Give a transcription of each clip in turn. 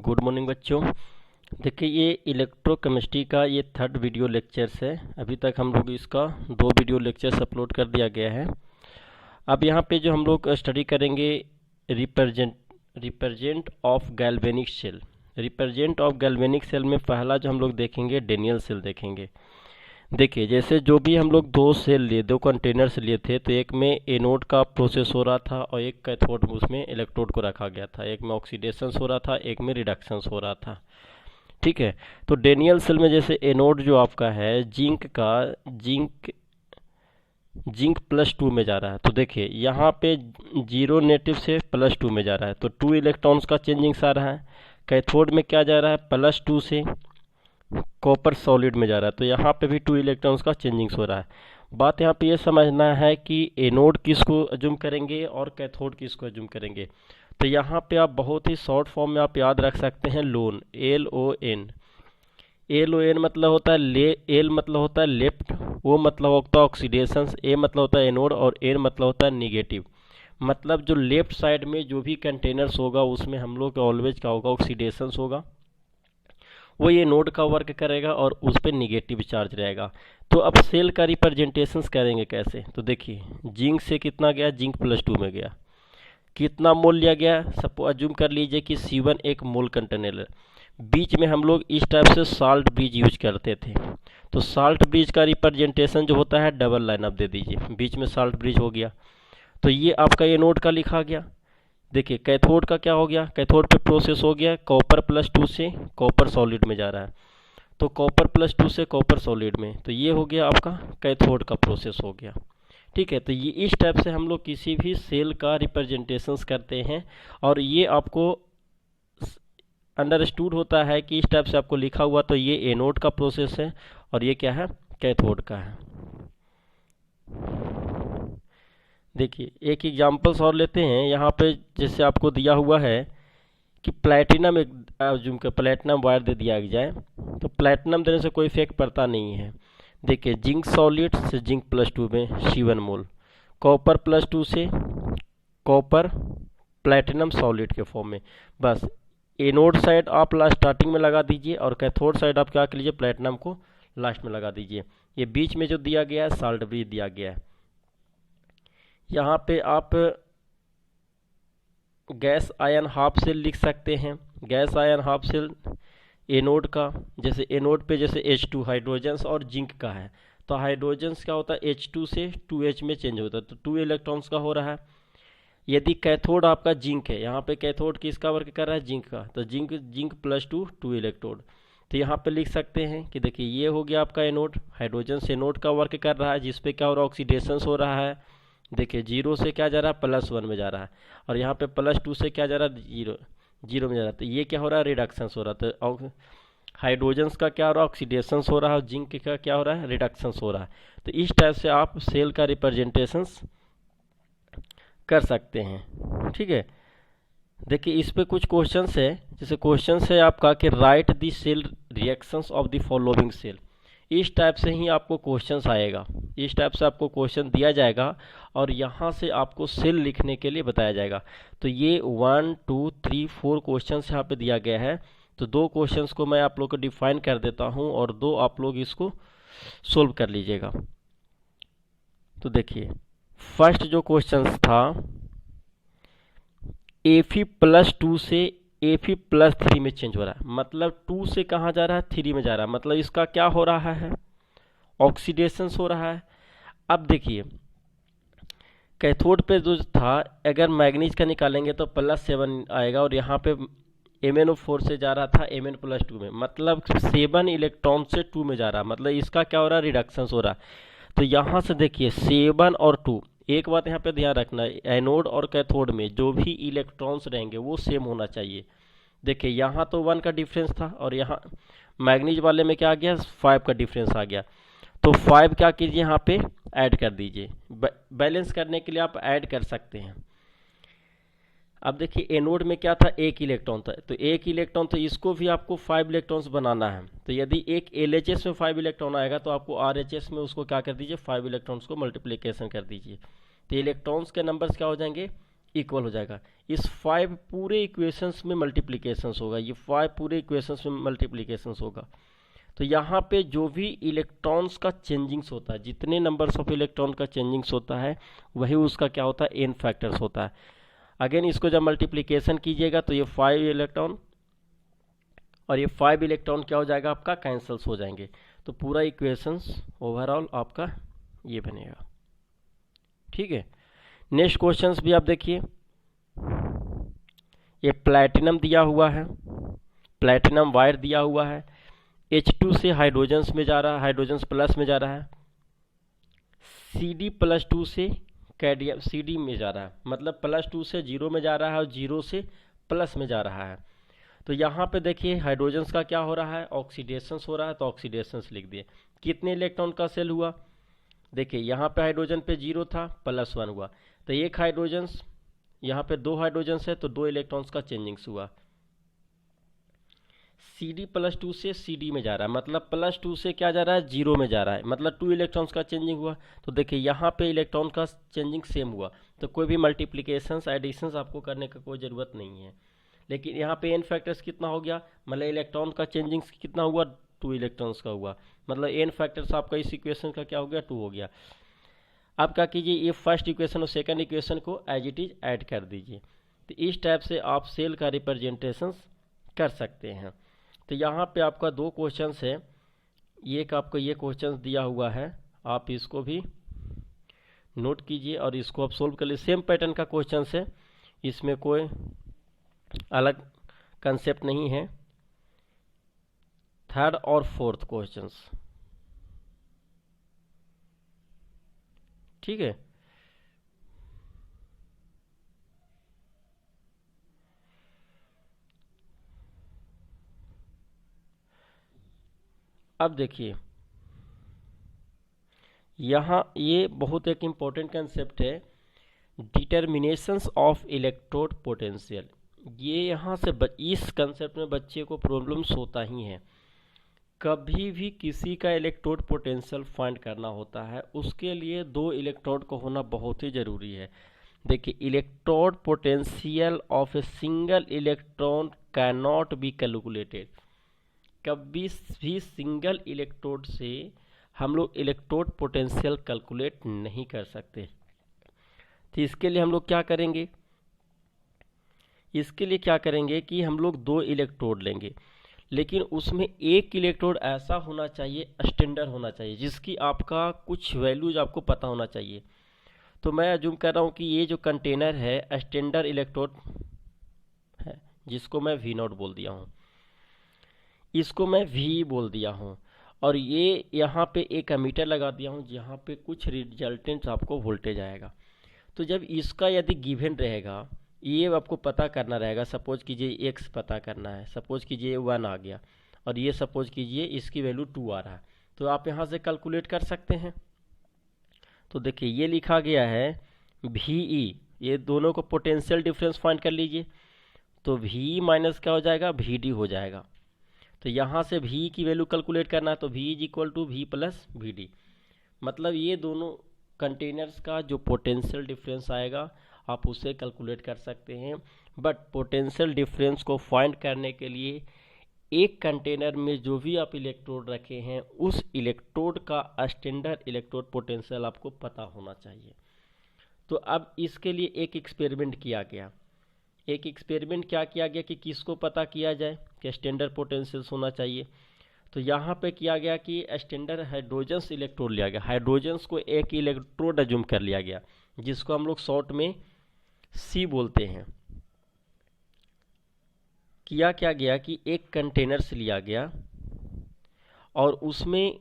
Good morning बच्चों। देखिए ये इलेक्ट्रोकेमिस्ट्री का ये थर्ड वीडियो लेक्चर्स है। अभी तक हम लोग इसका 2 वीडियो लेक्चर्स अपलोड कर दिया गया है। अब यहाँ पे जो हम लोग स्टडी करेंगे represent of galvanic cell. Represent of galvanic cell में पहला जो हम लोग देखेंगे डेनियल सेल देखेंगे। देखिए जैसे जो भी हम लोग 2 कंटेनर्स लिए थे, तो एक में एनोड का प्रोसेस हो रहा था और एक कैथोड में उसमें इलेक्ट्रोड को रखा गया था। एक में ऑक्सीडेशन हो रहा था, एक में रिडक्शन हो रहा था। ठीक है, तो डेनियल सेल में जैसे एनोड जो आपका है जिंक +2 में जा रहा है। तो देखिए यहाँ पे 0 नेटिव से +2 में जा रहा है, तो 2 इलेक्ट्रॉन्स का चेंजिंग्स आ रहा है। कैथोड में क्या जा रहा है, +2 से कॉपर सॉलिड में जा रहा है, तो यहाँ पे भी 2 इलेक्ट्रॉन्स का चेंजिंग्स हो रहा है। बात यहाँ पे ये समझना है कि एनोड किसको अज्यूम करेंगे और कैथोड किसको अज्यूम करेंगे। तो यहाँ पे आप बहुत ही शॉर्ट फॉर्म में आप याद रख सकते हैं लोन, LON। LON मतलब होता है एल मतलब होता है लेफ्ट, ओ मतलब होता है ऑक्सीडेशन, ए मतलब होता है एनोड और एन मतलब होता है निगेटिव। मतलब जो लेफ्ट साइड में जो भी कंटेनर्स होगा उसमें हम लोग ऑलवेज क्या होगा, ऑक्सीडेशन होगा, वो ये नोड का वर्क करेगा और उस पर निगेटिव चार्ज रहेगा। तो अब सेल का रिप्रेजेंटेशन करेंगे कैसे, तो देखिए जिंक से कितना गया, जिंक +2 में गया, कितना मोल लिया गया, सपोज अज्यूम कर लीजिए कि C1 एक मोल कंटेनर। बीच में हम लोग इस टाइप से साल्ट ब्रिज यूज करते थे, तो साल्ट ब्रिज का रिप्रेजेंटेशन जो होता है डबल लाइन आप दे दीजिए, बीच में साल्ट ब्रिज हो गया। तो ये आपका ये नोड का लिखा गया। देखिए कैथोड का क्या हो गया, कैथोड पे प्रोसेस हो गया, कॉपर +2 से कॉपर सॉलिड में जा रहा है, तो कॉपर +2 से कॉपर सॉलिड में, तो ये हो गया आपका कैथोड का प्रोसेस हो गया। ठीक है, तो ये इस टाइप से हम लोग किसी भी सेल का रिप्रेजेंटेशंस करते हैं और ये आपको अंडरस्टूड होता है कि इस टाइप से आपको लिखा हुआ, तो ये एनोड का प्रोसेस है और ये क्या है, कैथोड का है। देखिए एक एग्जांपल्स और लेते हैं। यहाँ पे जैसे आपको दिया हुआ है कि प्लैटिनम प्लैटिनम वायर दे दिया जाए, तो प्लैटिनम देने से कोई इफेक्ट पड़ता नहीं है। देखिए जिंक सॉलिड से जिंक +2 में C1 मोल, कॉपर +2 से कॉपर प्लैटिनम सॉलिड के फॉर्म में। बस एनोड साइड आप लास्ट स्टार्टिंग में लगा दीजिए और कैथोड साइड आप क्या कर लीजिए, प्लैटिनम को लास्ट में लगा दीजिए। ये बीच में जो दिया गया है साल्ट ब्रिज दिया गया है। यहाँ पे आप गैस आयन हाफ सेल लिख सकते हैं। Gas ion half cell anode का, जैसे एनोड पे जैसे H2 हाइड्रोजन्स और जिंक का है, तो हाइड्रोजन्स क्या होता है H2 से 2H में चेंज होता है, तो 2 इलेक्ट्रॉन्स का हो रहा है। यदि कैथोड आपका जिंक है, यहाँ पे कैथोड किसका वर्क कर रहा है, जिंक का, तो जिंक +2 2 इलेक्ट्रोड। तो यहाँ पे लिख सकते हैं कि देखिए ये हो गया आपका एनोड, हाइड्रोजन से एनोड का वर्क कर रहा है, जिसपे क्या हो रहा है, ऑक्सीडेशन हो रहा है। देखिए 0 से क्या जा रहा है, +1 में जा रहा है, और यहाँ पे +2 से क्या जा रहा है, 0 में जा रहा है। तो ये क्या हो रहा है, रिडक्शन हो रहा है। तो हाइड्रोजन्स का क्या हो रहा है, ऑक्सीडेशन हो रहा है, और जिंक का क्या हो रहा है, रिडक्शन हो रहा है। तो इस टाइप से आप सेल का रिप्रेजेंटेशन कर सकते हैं। ठीक है, देखिए इस पे कुछ क्वेश्चंस है। जैसे क्वेश्चंस है आपका कि write the cell reactions of the following cell. इस टाइप से ही आपको क्वेश्चंस आएगा, इस टाइप से आपको क्वेश्चन दिया जाएगा और यहाँ से आपको सेल लिखने के लिए बताया जाएगा। तो ये 1 2 3 4 क्वेश्चंस यहाँ पे दिया गया है। तो 2 क्वेश्चंस को मैं आप लोग को डिफाइन कर देता हूँ और 2 आप लोग इसको सोल्व कर लीजिएगा। तो देखिए फर्स्ट जो क्वेश्चन था, Fe+2 से Fe+3 में चेंज हो रहा है, मतलब 2 से कहाँ जा रहा है, 3 में जा रहा है, मतलब इसका क्या हो रहा है, ऑक्सीडेशन हो रहा है। अब देखिए कैथोड पे जो था, अगर मैग्नीज का निकालेंगे तो +7 आएगा और यहाँ पे MnO4 से जा रहा था Mn+2 में, मतलब 7 इलेक्ट्रॉन से 2 में जा रहा है, मतलब इसका क्या हो रहा है, रिडक्शन हो रहा है। तो यहाँ से देखिए 7 और 2, एक बात यहाँ पे ध्यान रखना है, एनोड और कैथोड में जो भी इलेक्ट्रॉन्स रहेंगे वो सेम होना चाहिए। देखिए यहाँ तो 1 का डिफरेंस था और यहाँ मैग्नीज वाले में क्या आ गया, 5 का डिफरेंस आ गया। तो 5 क्या कीजिए, यहाँ पे ऐड कर दीजिए, बैलेंस करने के लिए आप ऐड कर सकते हैं। अब देखिए एनोड में क्या था, 1 इलेक्ट्रॉन था, तो 1 इलेक्ट्रॉन, तो इसको भी आपको 5 इलेक्ट्रॉन्स बनाना है। तो यदि एक LHS में 5 इलेक्ट्रॉन आएगा तो आपको RHS में उसको क्या कर दीजिए, 5 इलेक्ट्रॉन्स को मल्टीप्लिकेशन कर दीजिए। तो इलेक्ट्रॉन्स के नंबर्स क्या हो जाएंगे, इक्वल हो जाएगा। इस 5 पूरे इक्वेशंस में मल्टीप्लिकेशंस होगा, ये 5 पूरे इक्वेशंस में मल्टीप्लिकेशंस होगा। तो यहाँ पे जो भी इलेक्ट्रॉन्स का चेंजिंग्स होता है, जितने नंबर्स ऑफ इलेक्ट्रॉन का चेंजिंग्स होता है, वही उसका क्या होता है, एन फैक्टर्स होता है। अगेन इसको जब मल्टीप्लिकेशन कीजिएगा तो ये 5 इलेक्ट्रॉन और ये 5 इलेक्ट्रॉन क्या हो जाएगा, आपका कैंसल्स हो जाएंगे। तो पूरा इक्वेशंस ओवरऑल आपका ये बनेगा। ठीक है, नेक्स्ट क्वेश्चंस भी आप देखिए। ये प्लैटिनम दिया हुआ है, प्लैटिनम वायर दिया हुआ है, H2 से हाइड्रोजन्स में जा रहा है, हाइड्रोजन्स प्लस में जा रहा है, Cd+2 से कैडियम Cd में जा रहा है, मतलब +2 से 0 में जा रहा है और 0 से प्लस में जा रहा है। तो यहाँ पे देखिए हाइड्रोजन्स का क्या हो रहा है, ऑक्सीडेशंस हो रहा है, तो ऑक्सीडेशंस लिख दिए। कितने इलेक्ट्रॉन का सेल हुआ, देखिए यहाँ पे हाइड्रोजन पे 0 था, +1 हुआ, तो एक हाइड्रोजन्स, यहाँ पे 2 हाइड्रोजन्स है तो 2 इलेक्ट्रॉन्स का चेंजिंग्स हुआ। Cd+2 से Cd में जा रहा है, मतलब +2 से क्या जा रहा है, 0 में जा रहा है, मतलब 2 इलेक्ट्रॉन्स का चेंजिंग हुआ। तो देखिए यहाँ पे इलेक्ट्रॉन का चेंजिंग सेम हुआ, तो कोई भी मल्टीप्लिकेशंस एडिशंस आपको करने का कोई ज़रूरत नहीं है। लेकिन यहाँ पे एन फैक्टर्स कितना हो गया, मतलब इलेक्ट्रॉन का चेंजिंग्स कितना हुआ, 2 इलेक्ट्रॉन्स का हुआ, मतलब एन फैक्टर्स आपका इस इक्वेशन का क्या हो गया, 2 हो गया। अब क्या कीजिए, ये फर्स्ट इक्वेशन और सेकंड इक्वेशन को एज इट इज ऐड कर दीजिए। तो इस टाइप से आप सेल का रिप्रेजेंटेशन कर सकते हैं। तो यहाँ पे आपका 2 क्वेश्चंस है, एक आपको ये क्वेश्चंस दिया हुआ है, आप इसको भी नोट कीजिए और इसको आप सोल्व कर लीजिए। सेम पैटर्न का क्वेश्चंस है, इसमें कोई अलग कंसेप्ट नहीं है। थर्ड और फोर्थ क्वेश्चंस, ठीक है। अब देखिए यहाँ ये बहुत एक इम्पोर्टेंट कंसेप्ट है, डिटर्मिनेशंस ऑफ इलेक्ट्रोड पोटेंशियल। ये यहाँ से इस कंसेप्ट में बच्चे को प्रॉब्लम्स होता ही है। कभी भी किसी का इलेक्ट्रोड पोटेंशियल फाइंड करना होता है, उसके लिए 2 इलेक्ट्रोड को होना बहुत ही ज़रूरी है। देखिए electrode potential of a single electron can not be calculated. कभी भी सिंगल इलेक्ट्रोड से हम लोग इलेक्ट्रोड पोटेंशियल कैलकुलेट नहीं कर सकते। तो इसके लिए हम लोग क्या करेंगे, इसके लिए क्या करेंगे कि हम लोग 2 इलेक्ट्रोड लेंगे, लेकिन उसमें एक इलेक्ट्रोड ऐसा होना चाहिए, स्टैंडर्ड होना चाहिए, जिसकी आपका कुछ वैल्यूज आपको पता होना चाहिए। तो मैं अज्यूम कर रहा हूँ कि ये जो कंटेनर है स्टैंडर्ड इलेक्ट्रोड है, जिसको मैं V0 बोल दिया हूँ, इसको मैं V बोल दिया हूँ, और ये यहाँ पे एक एमीटर लगा दिया हूँ जहाँ पे कुछ रिजल्टेंट आपको वोल्टेज आएगा। तो जब इसका यदि गिवन रहेगा, ये आपको पता करना रहेगा, सपोज कीजिए x पता करना है, सपोज कीजिए 1 आ गया, और ये सपोज कीजिए इसकी वैल्यू 2 आ रहा है, तो आप यहाँ से कैलकुलेट कर सकते हैं। तो देखिए ये लिखा गया है VE, ये दोनों को पोटेंशियल डिफरेंस फाइंड कर लीजिए, तो V माइनस क्या हो जाएगा, VD हो जाएगा। तो यहाँ से V की वैल्यू कैलकुलेट करना है, तो V is equal to V plus VD, मतलब ये दोनों कंटेनर्स का जो पोटेंशियल डिफरेंस आएगा आप उसे कैलकुलेट कर सकते हैं। बट पोटेंशियल डिफरेंस को फाइंड करने के लिए एक कंटेनर में जो भी आप इलेक्ट्रोड रखे हैं उस इलेक्ट्रोड का स्टैंडर्ड इलेक्ट्रोड पोटेंशियल आपको पता होना चाहिए। तो अब इसके लिए एक एक्सपेरिमेंट किया गया। एक एक्सपेरिमेंट क्या किया गया कि किसको पता किया जाए कि स्टैंडर्ड पोटेंशियल होना चाहिए। तो यहाँ पे किया गया कि स्टैंडर्ड हाइड्रोजन्स इलेक्ट्रोड लिया गया, हाइड्रोजन्स को एक इलेक्ट्रोड अज्यूम कर लिया गया, जिसको हम लोग शॉर्ट में C बोलते हैं। किया क्या गया कि एक कंटेनर से लिया गया और उसमें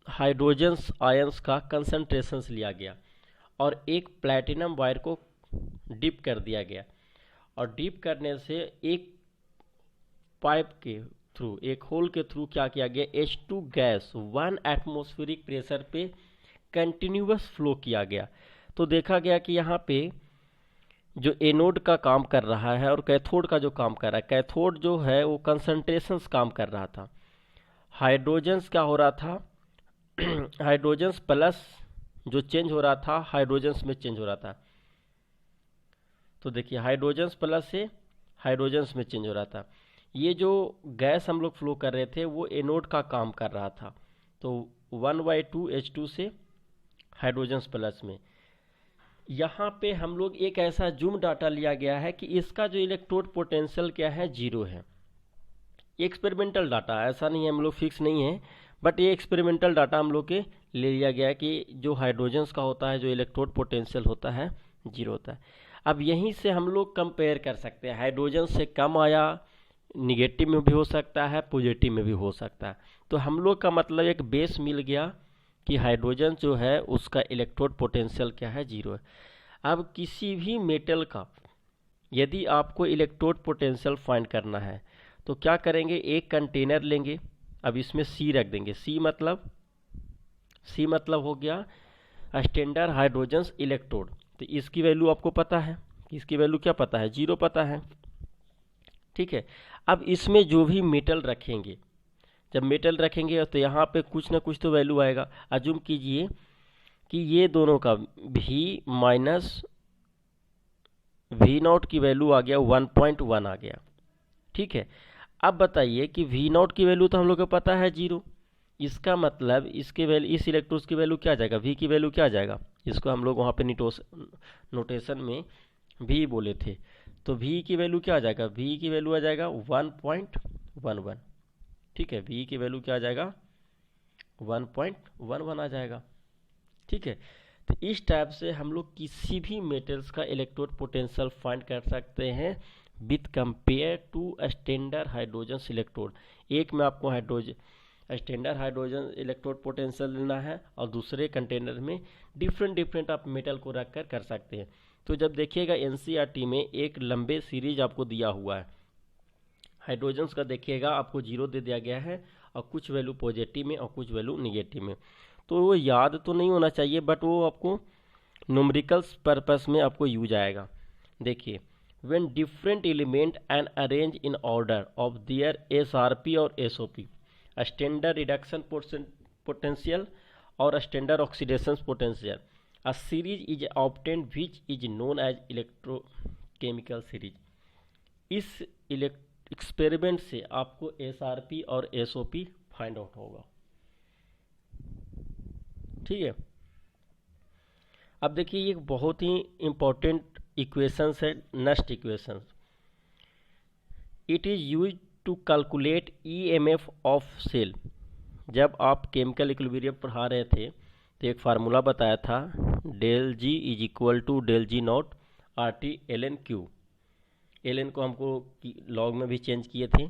हाइड्रोजन्स आयंस का कंसंट्रेशन लिया गया और एक प्लैटिनम वायर को डिप कर दिया गया, और डिप करने से एक पाइप के थ्रू, एक होल के थ्रू क्या किया गया, H2 गैस 1 एटमॉस्फेरिक प्रेशर पे कंटिन्यूअस फ्लो किया गया। तो देखा गया कि यहाँ पे जो एनोड का काम कर रहा है और कैथोड का जो काम कर रहा है, कैथोड जो है वो कंसंट्रेशंस काम कर रहा था, हाइड्रोजन्स क्या हो रहा था हाइड्रोजन्स प्लस जो चेंज हो रहा था हाइड्रोजन्स में चेंज हो रहा था। तो देखिए हाइड्रोजन्स प्लस से हाइड्रोजन्स में चेंज हो रहा था। ये जो गैस हम लोग फ्लो कर रहे थे वो एनोड का काम कर रहा था। तो 1/2 H2 से हाइड्रोजन्स प्लस में। यहाँ पे हम लोग एक ऐसा जूम डाटा लिया गया है कि इसका जो इलेक्ट्रोड पोटेंशियल क्या है, 0 है। एक्सपेरिमेंटल डाटा, ऐसा नहीं है, हम लोग फिक्स नहीं है, बट ये एक्सपेरिमेंटल डाटा हम लोग के ले लिया गया है कि जो हाइड्रोजन्स का होता है जो इलेक्ट्रोड पोटेंशियल होता है 0 होता है। अब यहीं से हम लोग कंपेयर कर सकते हैं, हाइड्रोजन से कम आया, निगेटिव में भी हो सकता है, पॉजिटिव में भी हो सकता है। तो हम लोग का मतलब एक बेस मिल गया कि हाइड्रोजन जो है उसका इलेक्ट्रोड पोटेंशियल क्या है, 0 है। अब किसी भी मेटल का यदि आपको इलेक्ट्रोड पोटेंशियल फाइंड करना है तो क्या करेंगे, एक कंटेनर लेंगे, अब इसमें C रख देंगे। C मतलब हो गया स्टैंडर्ड हाइड्रोजन इलेक्ट्रोड। तो इसकी वैल्यू आपको पता है, इसकी वैल्यू क्या पता है, 0 पता है, ठीक है। अब इसमें जो भी मेटल रखेंगे, जब मेटल रखेंगे तो यहाँ पे कुछ ना कुछ तो वैल्यू आएगा। अज्यूम कीजिए कि ये दोनों का V माइनस V0 की वैल्यू आ गया 1.1 आ गया, ठीक है। अब बताइए कि V0 की वैल्यू तो हम लोग को पता है 0, इसका मतलब इसके वैल्यू, इस इलेक्ट्रोड की वैल्यू क्या आ जाएगा, V की वैल्यू क्या आ जाएगा, इसको हम लोग वहाँ पे नोटेशन में V बोले थे, तो V की वैल्यू क्या आ जाएगा, V की वैल्यू आ जाएगा 1.11, ठीक है। V की वैल्यू क्या आ जाएगा, 1.11 आ जाएगा, ठीक है। तो इस टाइप से हम लोग किसी भी मेटल्स का इलेक्ट्रोड पोटेंशियल फाइंड कर सकते हैं with compare to standard hydrogen electrode. एक में आपको स्टैंडर्ड हाइड्रोजन इलेक्ट्रोड पोटेंशियल लेना है और दूसरे कंटेनर में डिफरेंट आप मेटल को रख कर सकते हैं। तो जब देखिएगा NCERT में एक लंबे सीरीज आपको दिया हुआ है, हाइड्रोजन्स का देखिएगा आपको 0 दे दिया गया है और कुछ वैल्यू पॉजिटिव में और कुछ वैल्यू निगेटिव में। तो वो याद तो नहीं होना चाहिए, बट वो आपको न्यूमेरिकल्स पर्पस में आपको यूज आएगा। देखिए, when different element and arrange in order of their SRP और SOP, standard reduction potential और standard oxidation potential, a series is obtained which is known as electrochemical series। इस experiment से आपको SRP और SOP फाइंड आउट होगा, ठीक है। अब देखिए ये बहुत ही इंपॉर्टेंट इक्वेशंस है, next equations. It is use to calculate EMF of cell. जब आप केमिकल इक्विलिब्रियम पढ़ा रहे थे तो एक फार्मूला बताया था, del G is equal to del G0 RT ln Q। ln को हमको लॉग में भी चेंज किए थे।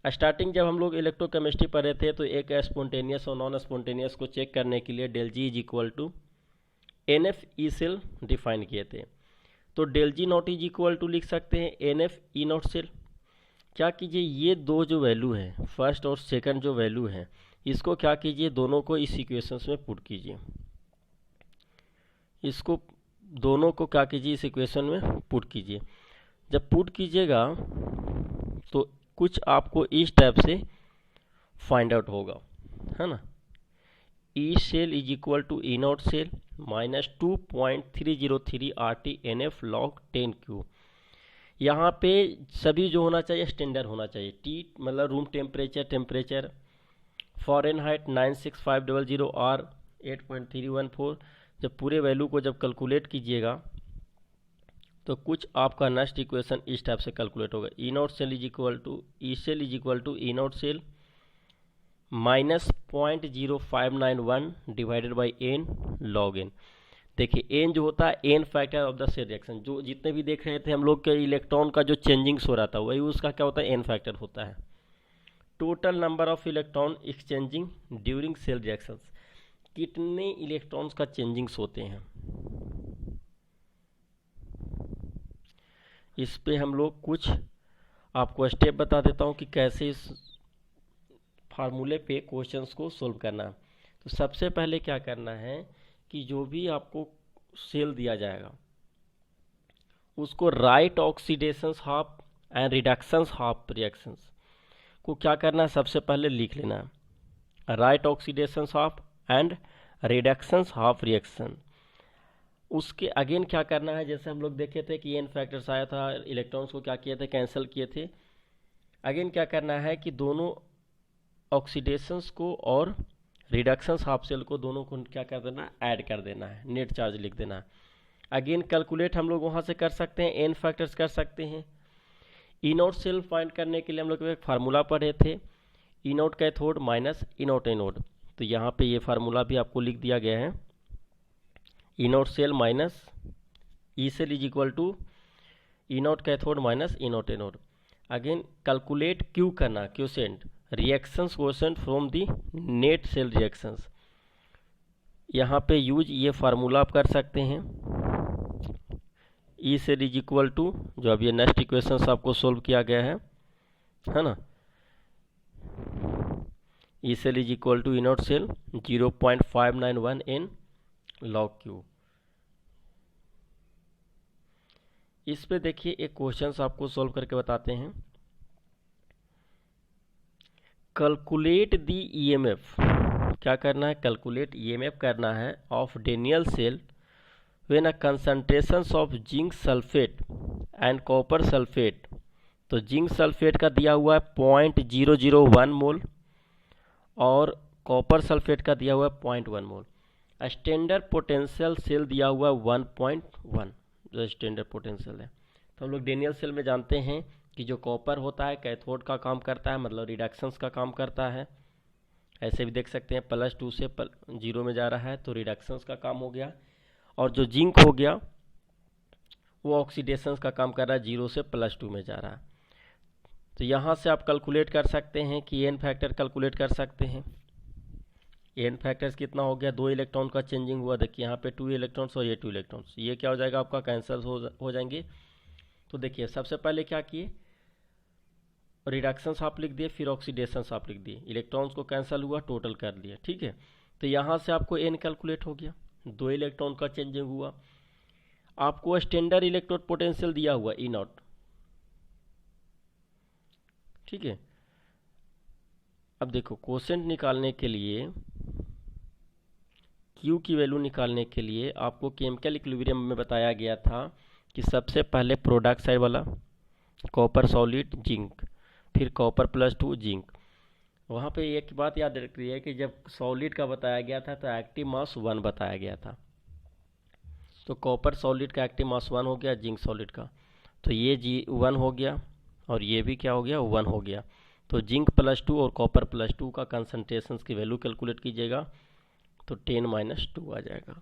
स्टार्टिंग जब हम लोग इलेक्ट्रोकेमिस्ट्री पढ़े थे तो एक स्पॉन्टेनियस और नॉन स्पॉन्टेनियस को चेक करने के लिए del G is equal to NF E cell define किए थे। तो del G0 is equal to लिख सकते हैं NF E0 सेल। क्या कीजिए, ये दो जो वैल्यू है, फर्स्ट और सेकंड जो वैल्यू है, इसको क्या कीजिए, दोनों को इस इक्वेशंस में पुट कीजिए। इसको दोनों को क्या कीजिए, इस इक्वेशन में पुट कीजिए। जब पुट कीजिएगा तो कुछ आपको इस टाइप से फाइंड आउट होगा, है ना। E cell is equal to E0 cell minus 2.303 RT NF log 10Q। यहाँ पे सभी जो होना चाहिए स्टैंडर्ड होना चाहिए। T मतलब रूम टेम्परेचर, फ़ारेनहाइट 96500 R 8.314। जब पूरे वैल्यू को जब कैलकुलेट कीजिएगा तो कुछ आपका नेक्स्ट इक्वेशन इस टाइप से कैलकुलेट होगा। E0 cell is equal to E cell is equal to E0 cell minus 0.0591 divided by n log n। देखिए n जो होता है n factor of the cell reaction, जो जितने भी देख रहे थे हम लोग के इलेक्ट्रॉन का जो चेंजिंग्स हो रहा था वही उसका क्या होता है, n फैक्टर होता है। Total number of electron exchanging during cell reactions, कितने इलेक्ट्रॉन्स का चेंजिंग्स होते हैं, इस पे हम लोग कुछ आपको स्टेप बता देता हूँ कि कैसे इस फार्मूले पे क्वेश्चंस को सोल्व करना है। तो सबसे पहले क्या करना है कि जो भी आपको सेल दिया जाएगा उसको right oxidations half and reductions half reactions को क्या करना है, सबसे पहले लिख लेना है। Right oxidations half and reductions half reaction, उसके अगेन क्या करना है, जैसे हम लोग देखे थे कि एन फैक्टर्स आया था, इलेक्ट्रॉन्स को क्या किए थे, कैंसिल किए थे। अगेन क्या करना है कि दोनों ऑक्सीडेशंस को और रिडक्शंस हाफ शेल को दोनों को क्या कर देना, ऐड कर देना है, नेट चार्ज लिख देना है। अगेन कैलकुलेट हम लोग वहाँ से कर सकते हैं, एन फैक्टर्स कर सकते हैं। ई नोट सेल फाइंड करने के लिए हम लोग एक फार्मूला पढ़े थे, ई naught cathode minus E naught anode. तो यहाँ पे ये फार्मूला भी आपको लिख दिया गया है, E naught cell minus E cell is equal to E naught cathode minus E naught anode. Again calculate Q करना, quotient reactions quotient from the net cell reactions. यहाँ पे यूज ये फार्मूला आप कर सकते हैं, E cell is equal to, जो अब ये नेक्स्ट इक्वेशंस आपको सोल्व किया गया है ना, E cell is equal to E naught cell 0.591 in log Q. इस पे देखिए एक क्वेश्चंस आपको सोल्व करके बताते हैं। कैलकुलेट दी ईएमएफ, क्या करना है, कैलकुलेट ईएमएफ करना है of Daniell cell when a concentrations of zinc sulphate and copper sulphate. तो जिंक सल्फेट का दिया हुआ है 0.001 मोल और कॉपर सल्फेट का दिया हुआ है 0.1 मोल। स्टैंडर्ड पोटेंशियल सेल दिया हुआ है 1.1, जो स्टैंडर्ड पोटेंशियल है। तो हम लोग डेनियल सेल में जानते हैं कि जो कॉपर होता है कैथोड का काम करता है, मतलब रिडक्शंस का काम करता है। ऐसे भी देख सकते हैं +2 से 0 में जा रहा है तो रिडक्शंस का काम हो गया, और जो जिंक हो गया वो ऑक्सीडेशंस का काम कर रहा है, 0 से +2 में जा रहा है। तो यहाँ से आप कैलकुलेट कर सकते हैं कि एन फैक्टर कैलकुलेट कर सकते हैं। एन फैक्टर्स कितना हो गया, 2 इलेक्ट्रॉन का चेंजिंग हुआ, देखिए यहाँ पे 2 इलेक्ट्रॉन्स और ये 2 इलेक्ट्रॉन्स, ये क्या हो जाएगा आपका, कैंसिल हो जाएंगे। तो देखिए सबसे पहले क्या किए, रिडक्शंस आप लिख दिए, फिर ऑक्सीडेशंस आप लिख दिए, इलेक्ट्रॉन्स को कैंसिल हुआ, टोटल कर दिया, ठीक है। तो यहाँ से आपको एन कैलकुलेट हो गया, 2 इलेक्ट्रॉन का चेंजिंग हुआ। आपको स्टैंडर्ड इलेक्ट्रोड पोटेंशियल दिया हुआ ई नॉट, ठीक है। अब देखो क्वोशेंट निकालने के लिए, क्यू की वैल्यू निकालने के लिए आपको केमिकल इक्विलिब्रियम में बताया गया था कि सबसे पहले प्रोडक्ट साइड वाला कॉपर सॉलिड जिंक, फिर कॉपर +2 जिंक। वहाँ पे एक बात याद रखनी है कि जब सॉलिड का बताया गया था तो एक्टिव मास 1 बताया गया था। तो कॉपर सॉलिड का एक्टिव मास 1 हो गया, जिंक सॉलिड का, तो ये G1 हो गया और ये भी क्या हो गया, 1 हो गया। तो जिंक +2 और कॉपर +2 का कंसंट्रेशन की वैल्यू कैलकुलेट कीजिएगा तो 10 - 2 आ जाएगा।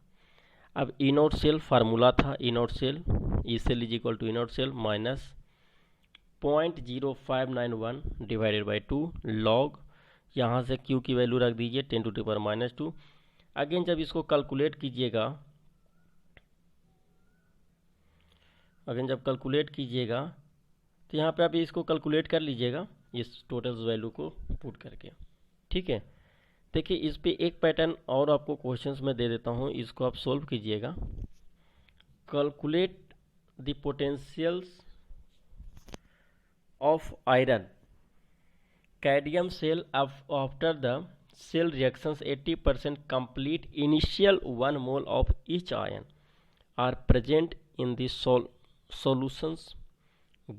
अब ई नोट सेल फार्मूला था, E naught cell, E cell is equal to E naught cell minus 0.0591 divided by 2 log, यहाँ से क्यू की वैल्यू रख दीजिए 10⁻²। अगेन जब इसको कैलकुलेट कीजिएगा, तो यहाँ पे आप इसको कैलकुलेट कर लीजिएगा, इस टोटल वैल्यू को पुट करके, ठीक है। देखिए इस पे एक पैटर्न और आपको क्वेश्चंस में दे देता हूँ, इसको आप सोल्व कीजिएगा। Calculate the potentials of iron cadmium cell after the cell reactions 80% complete initial 1 mole of each ion are present in the solutions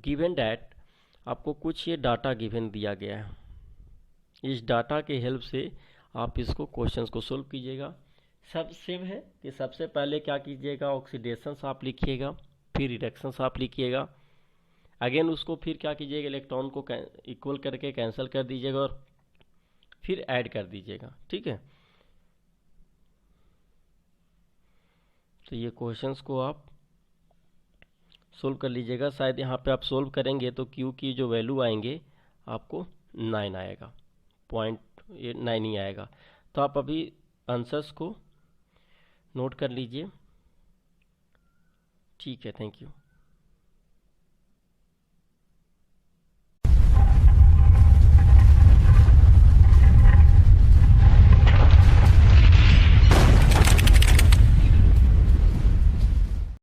given that। आपको कुछ ये डाटा गिवन दिया गया है, इस डाटा के हेल्प से आप इसको क्वेश्चंस को सोल्व कीजिएगा। सब सेम है कि सबसे पहले क्या कीजिएगा, ऑक्सीडेशंस आप लिखिएगा, फिर रिडक्शंस आप लिखिएगा। अगेन उसको फिर क्या कीजिएगा, इलेक्ट्रॉन को इक्वल करके कैंसिल कर दीजिएगा और फिर ऐड कर दीजिएगा, ठीक है। तो ये क्वेश्चंस को आप सोल्व कर लीजिएगा। शायद यहाँ पे आप सोल्व करेंगे तो क्यू की जो वैल्यू आएंगे आपको 9 आएगा, 0.9 ही आएगा। तो आप अभी आंसर्स को नोट कर लीजिए, ठीक है। Thank you.